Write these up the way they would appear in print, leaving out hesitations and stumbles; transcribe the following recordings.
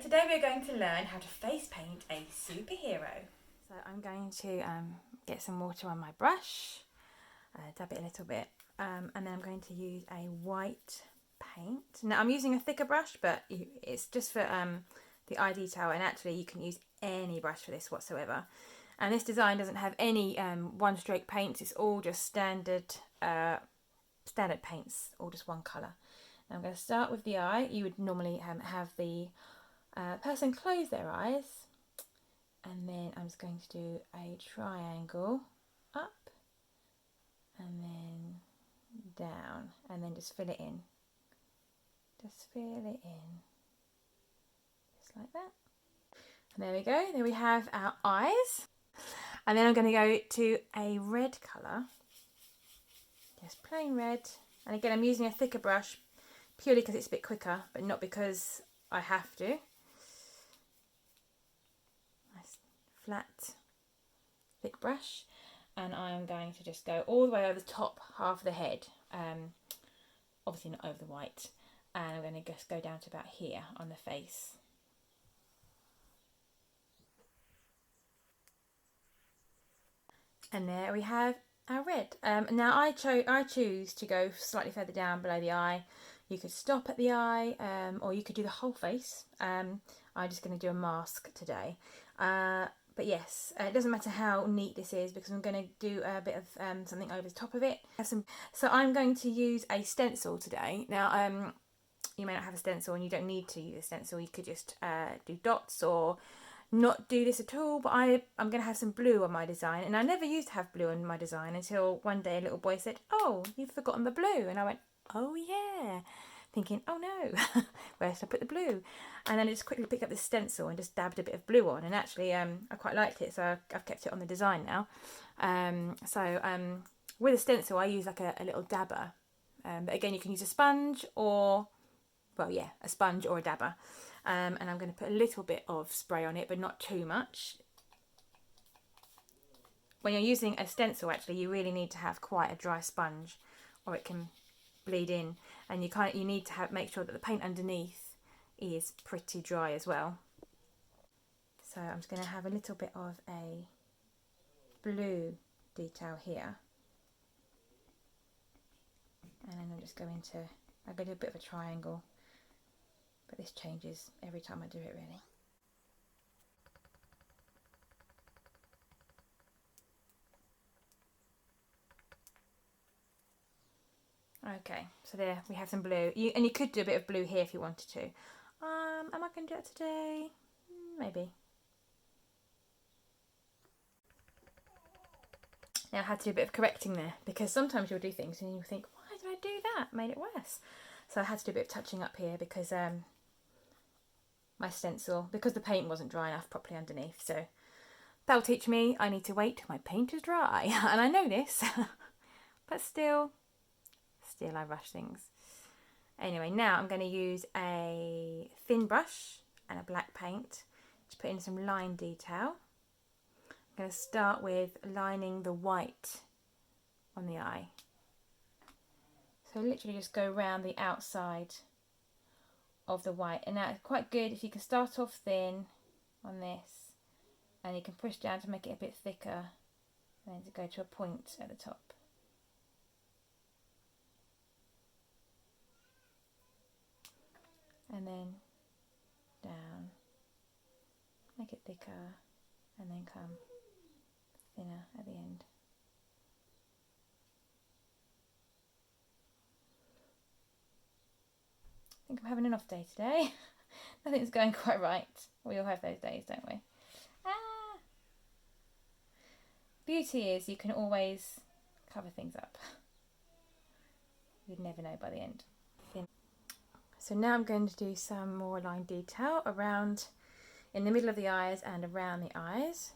today we're going to learn how to face paint a superhero. So I'm going to get some water on my brush, dab it a little bit, and then I'm going to use a white paint. Now I'm using a thicker brush, but it's just for the eye detail, and actually you can use any brush for this whatsoever. And this design doesn't have any one stroke paints, it's all just standard paints, all just one colour. Now I'm going to start with the eye. You would normally have the person close their eyes, and then I'm just going to do a triangle up and then down, and then just fill it in. Just fill it in, just like that. And there we go, there we have our eyes. And then I'm going to go to a red colour, just plain red. And again, I'm using a thicker brush purely because it's a bit quicker, but not because I have to. Nice flat, thick brush. And I'm going to just go all the way over the top half of the head. Obviously not over the white. And I'm going to just go down to about here on the face. And there we have our red. Now I choose to go slightly further down below the eye. You could stop at the eye, or you could do the whole face. I'm just going to do a mask today. But yes, it doesn't matter how neat this is, because I'm going to do a bit of something over the top of it. So I'm going to use a stencil today. Now, you may not have a stencil and you don't need to use a stencil. You could just do dots or not do this at all, but I'm going to have some blue on my design, and I never used to have blue on my design until one day a little boy said, "Oh, you've forgotten the blue," and I went, "Oh yeah," thinking, "Oh no, where should I put the blue?" And then I just quickly picked up this stencil and just dabbed a bit of blue on, and actually I quite liked it, so I've kept it on the design now. With a stencil I use like a little dabber, but again you can use a sponge or, well yeah, a sponge or a dabber. And I'm going to put a little bit of spray on it, but not too much. When you're using a stencil, actually, you really need to have quite a dry sponge, or it can bleed in. And you need to make sure that the paint underneath is pretty dry as well. So I'm just going to have a little bit of a blue detail here, and then I'm just going to do a bit of a triangle. But this changes every time I do it, really. Okay, so there we have some blue. And you could do a bit of blue here if you wanted to. Am I going to do it today? Maybe. Now I had to do a bit of correcting there, because sometimes you'll do things and you think, why did I do that? Made it worse. So I had to do a bit of touching up here, because my stencil, because the paint wasn't dry enough properly underneath. So that'll teach me I need to wait till my paint is dry. And I know this, but still I rush things. Anyway, now I'm going to use a thin brush and a black paint to put in some line detail. I'm going to start with lining the white on the eye. So literally just go around the outside of the white, and now it's quite good if you can start off thin on this, and you can push down to make it a bit thicker, and then to go to a point at the top. And then down, make it thicker, and then come thinner at the end. I think I'm having an off day today. Nothing's going quite right. We all have those days, don't we? Beauty is you can always cover things up. You'd never know by the end. So now I'm going to do some more line detail around in the middle of the eyes and around the eyes.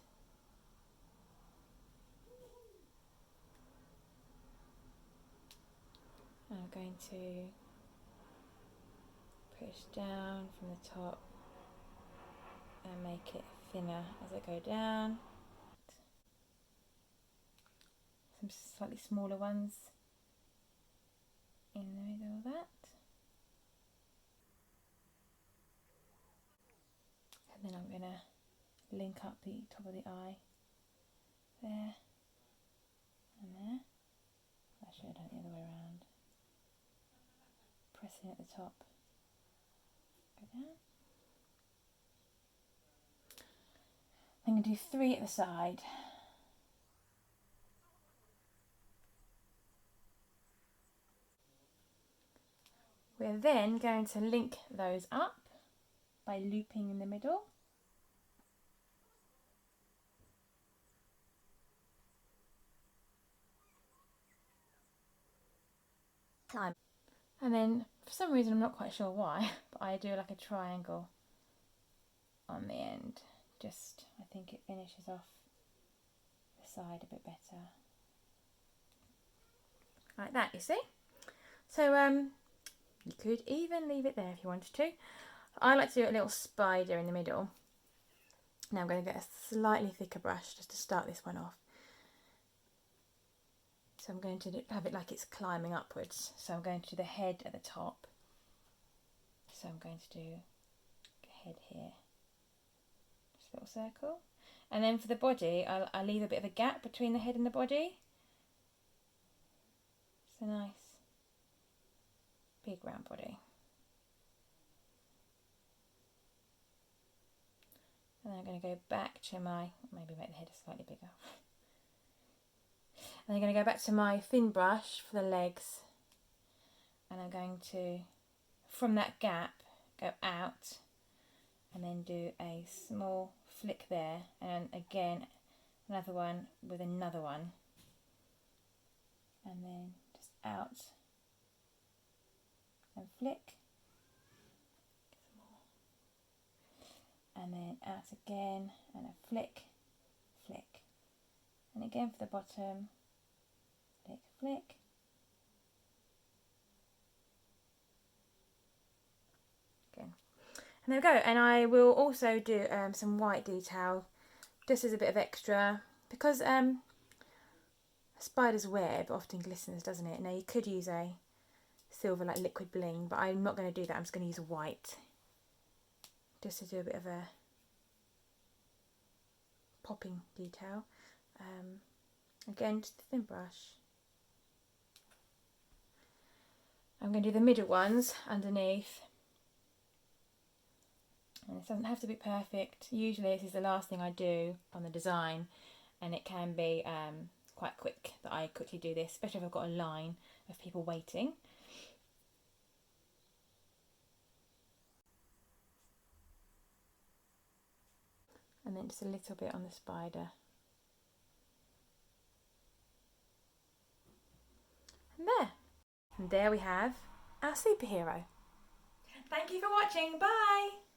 I'm going to push down from the top and make it thinner as I go down. Some slightly smaller ones in the middle of that. And then I'm going to link up the top of the eye there and there. Actually, I don't the other way around. Pressing at the top, go down. I'm going to do 3 at the side. We're then going to link those up by looping in the middle. And then, for some reason, I'm not quite sure why, but I do like a triangle on the end. Just, I think it finishes off the side a bit better. Like that, you see? So, you could even leave it there if you wanted to. I like to do a little spider in the middle. Now I'm going to get a slightly thicker brush just to start this one off. So I'm going to have it like it's climbing upwards. So I'm going to do the head at the top. So I'm going to do a head here. Just a little circle. And then for the body, I'll leave a bit of a gap between the head and the body. It's a nice big round body. And then I'm going to go back to my, maybe make the head slightly bigger. And I'm going to go back to my thin brush for the legs, and I'm going to, from that gap, go out and then do a small flick there, and again another one with another one, and then just out and flick, and then out again and a flick, flick, and again for the bottom, flick, flick, again, and there we go. And I will also do some white detail just as a bit of extra, because a spider's web often glistens, doesn't it? Now you could use a silver like liquid bling, but I'm not going to do that. I'm just going to use white just to do a bit of a popping detail. Again, just a thin brush. I'm going to do the middle ones underneath. And this doesn't have to be perfect. Usually this is the last thing I do on the design, and it can be quite quick that I quickly do this, especially if I've got a line of people waiting. And then just a little bit on the spider. And there we have our superhero. Thank you for watching. Bye!